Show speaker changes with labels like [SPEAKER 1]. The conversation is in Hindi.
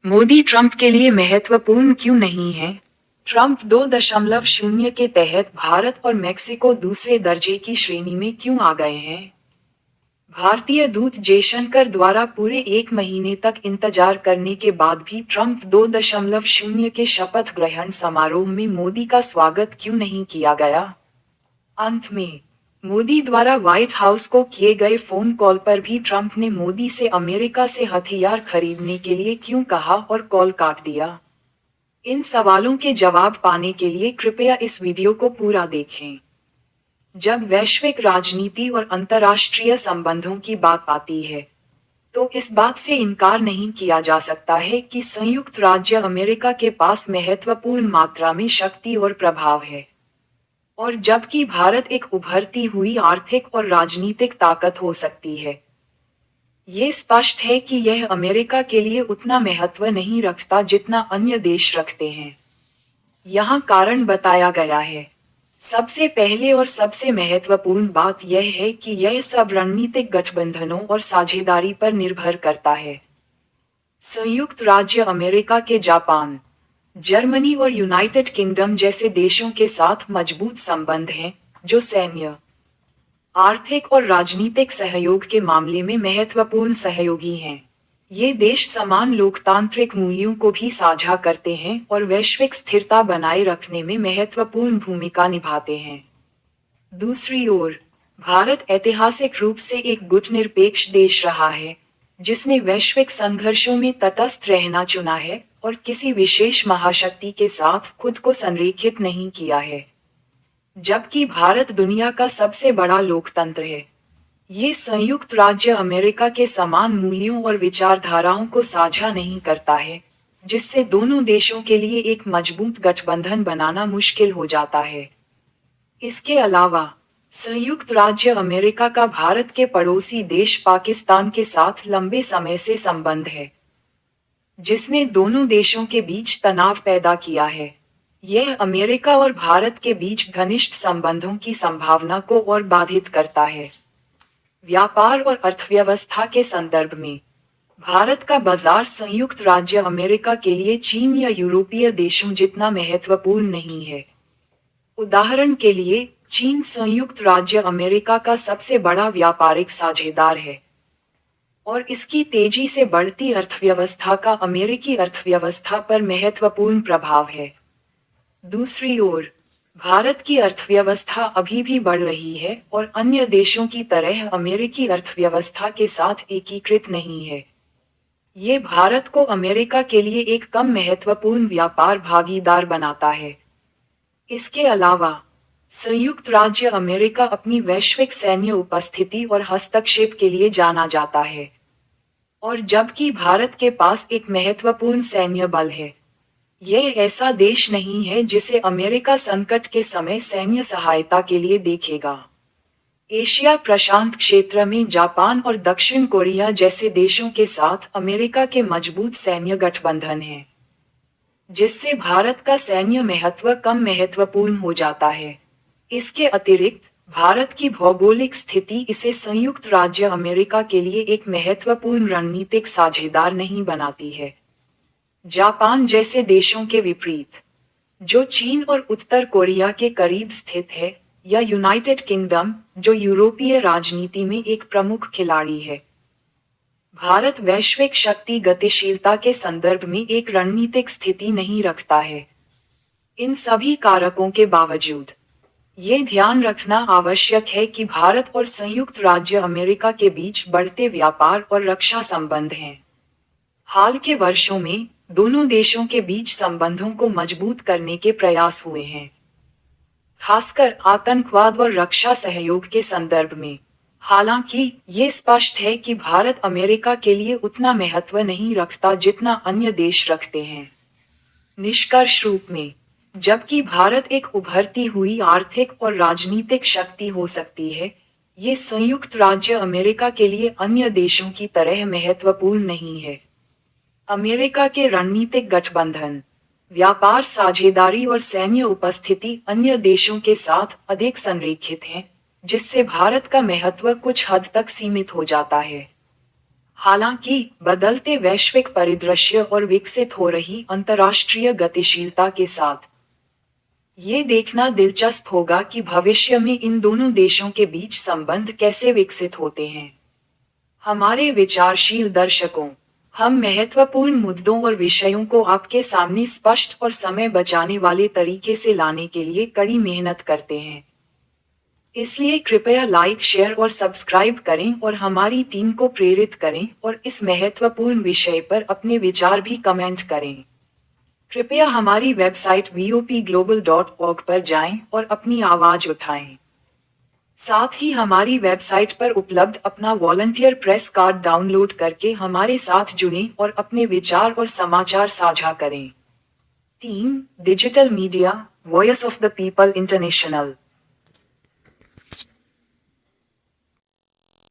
[SPEAKER 1] मोदी ट्रंप के लिए महत्वपूर्ण क्यों नहीं है? ट्रंप 2.0 के तहत भारत और मेक्सिको दूसरे दर्जे की श्रेणी में क्यों आ गए हैं? भारतीय दूत जयशंकर द्वारा पूरे 1 महीने तक इंतजार करने के बाद भी ट्रंप 2.0 के शपथ ग्रहण समारोह में मोदी का स्वागत क्यों नहीं किया गया? अंत में, मोदी द्वारा व्हाइट हाउस को किए गए फोन कॉल पर भी ट्रंप ने मोदी से अमेरिका से हथियार खरीदने के लिए क्यों कहा और कॉल काट दिया? इन सवालों के जवाब पाने के लिए कृपया इस वीडियो को पूरा देखें। जब वैश्विक राजनीति और अंतर्राष्ट्रीय संबंधों की बात आती है, तो इस बात से इनकार नहीं किया जा सकता है कि संयुक्त राज्य अमेरिका के पास महत्वपूर्ण मात्रा में शक्ति और प्रभाव है। और जबकि भारत एक उभरती हुई आर्थिक और राजनीतिक ताकत हो सकती है, ये स्पष्ट है कि यह अमेरिका के लिए उतना महत्व नहीं रखता जितना अन्य देश रखते हैं। यहाँ कारण बताया गया है। सबसे पहले और सबसे महत्वपूर्ण बात यह है कि यह सब रणनीतिक गठबंधनों और साझेदारी पर निर्भर करता है। संयुक्त राज्य अमेरिका के जापान, जर्मनी और यूनाइटेड किंगडम जैसे देशों के साथ मजबूत संबंध हैं, जो सैन्य, आर्थिक और राजनीतिक सहयोग के मामले में महत्वपूर्ण सहयोगी हैं। ये देश समान लोकतांत्रिक मूल्यों को भी साझा करते हैं और वैश्विक स्थिरता बनाए रखने में महत्वपूर्ण भूमिका निभाते हैं। दूसरी ओर, भारत ऐतिहासिक रूप से एक गुटनिरपेक्ष देश रहा है, जिसने वैश्विक संघर्षों में तटस्थ रहना चुना है और किसी विशेष महाशक्ति के साथ खुद को संरेखित नहीं किया है। जबकि भारत दुनिया का सबसे बड़ा लोकतंत्र है, ये संयुक्त राज्य अमेरिका के समान मूल्यों और विचारधाराओं को साझा नहीं करता है, जिससे दोनों देशों के लिए एक मजबूत गठबंधन बनाना मुश्किल हो जाता है। इसके अलावा, संयुक्त राज्य अमेरिका का भारत के पड़ोसी देश पाकिस्तान के साथ लंबे समय से संबंध है, जिसने दोनों देशों के बीच तनाव पैदा किया है। यह अमेरिका और भारत के बीच घनिष्ठ संबंधों की संभावना को और बाधित करता है। व्यापार और अर्थव्यवस्था के संदर्भ में, भारत का बाजार संयुक्त राज्य अमेरिका के लिए चीन या यूरोपीय देशों जितना महत्वपूर्ण नहीं है। उदाहरण के लिए, चीन संयुक्त राज्य अमेरिका का सबसे बड़ा व्यापारिक साझेदार है, और इसकी तेजी से बढ़ती अर्थव्यवस्था का अमेरिकी अर्थव्यवस्था पर महत्वपूर्ण प्रभाव है। दूसरी ओर, भारत की अर्थव्यवस्था अभी भी बढ़ रही है और अन्य देशों की तरह अमेरिकी अर्थव्यवस्था के साथ एकीकृत नहीं है। ये भारत को अमेरिका के लिए एक कम महत्वपूर्ण व्यापार भागीदार बनाता है। इसके अलावा, संयुक्त राज्य अमेरिका अपनी वैश्विक सैन्य उपस्थिति और हस्तक्षेप के लिए जाना जाता है। और जबकि भारत के पास एक महत्वपूर्ण सैन्य बल है, यह ऐसा देश नहीं है जिसे अमेरिका संकट के समय सैन्य सहायता के लिए देखेगा। एशिया प्रशांत क्षेत्र में जापान और दक्षिण कोरिया जैसे देशों के साथ अमेरिका के मजबूत सैन्य गठबंधन हैं, जिससे भारत का सैन्य महत्व कम महत्वपूर्ण हो जाता है। इसके अतिरिक्त, भारत की भौगोलिक स्थिति इसे संयुक्त राज्य अमेरिका के लिए एक महत्वपूर्ण रणनीतिक साझेदार नहीं बनाती है। जापान जैसे देशों के विपरीत, जो चीन और उत्तर कोरिया के करीब स्थित है, या यूनाइटेड किंगडम, जो यूरोपीय राजनीति में एक प्रमुख खिलाड़ी है, भारत वैश्विक शक्ति गतिशीलता के संदर्भ में एक रणनीतिक स्थिति नहीं रखता है। इन सभी कारकों के बावजूद, ये ध्यान रखना आवश्यक है कि भारत और संयुक्त राज्य अमेरिका के बीच बढ़ते व्यापार और रक्षा संबंध हैं। हाल के वर्षों में, दोनों देशों के बीच संबंधों को मजबूत करने के प्रयास हुए हैं, खासकर आतंकवाद और रक्षा सहयोग के संदर्भ में। हालांकि, ये स्पष्ट है कि भारत अमेरिका के लिए उतना महत्व नहीं रखता जितना अन्य देश रखते हैं। निष्कर्ष रूप में, जबकि भारत एक उभरती हुई आर्थिक और राजनीतिक शक्ति हो सकती है, ये संयुक्त राज्य अमेरिका के लिए अन्य देशों की तरह महत्वपूर्ण नहीं है। अमेरिका के रणनीतिक गठबंधन, व्यापार साझेदारी और सैन्य उपस्थिति अन्य देशों के साथ अधिक संरेखित हैं, जिससे भारत का महत्व कुछ हद तक सीमित हो जाता है। हालांकि बदलते वैश्विक परिदृश्य और विकसित हो रही अंतर्राष्ट्रीय गतिशीलता के साथ ये देखना दिलचस्प होगा कि भविष्य में इन दोनों देशों के बीच संबंध कैसे विकसित होते हैं। हमारे विचारशील दर्शकों, हम महत्वपूर्ण मुद्दों और विषयों को आपके सामने स्पष्ट और समय बचाने वाले तरीके से लाने के लिए कड़ी मेहनत करते हैं। इसलिए कृपया लाइक, शेयर और सब्सक्राइब करें और हमारी टीम को प्रेरित करें और इस महत्वपूर्ण विषय पर अपने विचार भी कमेंट करें। कृपया हमारी वेबसाइट vopglobal.org पर जाएं और अपनी आवाज उठाएं। साथ ही हमारी वेबसाइट पर उपलब्ध अपना वॉलंटियर प्रेस कार्ड डाउनलोड करके हमारे साथ जुड़ें और अपने विचार और समाचार साझा करें। Team digital media, voice of the people international.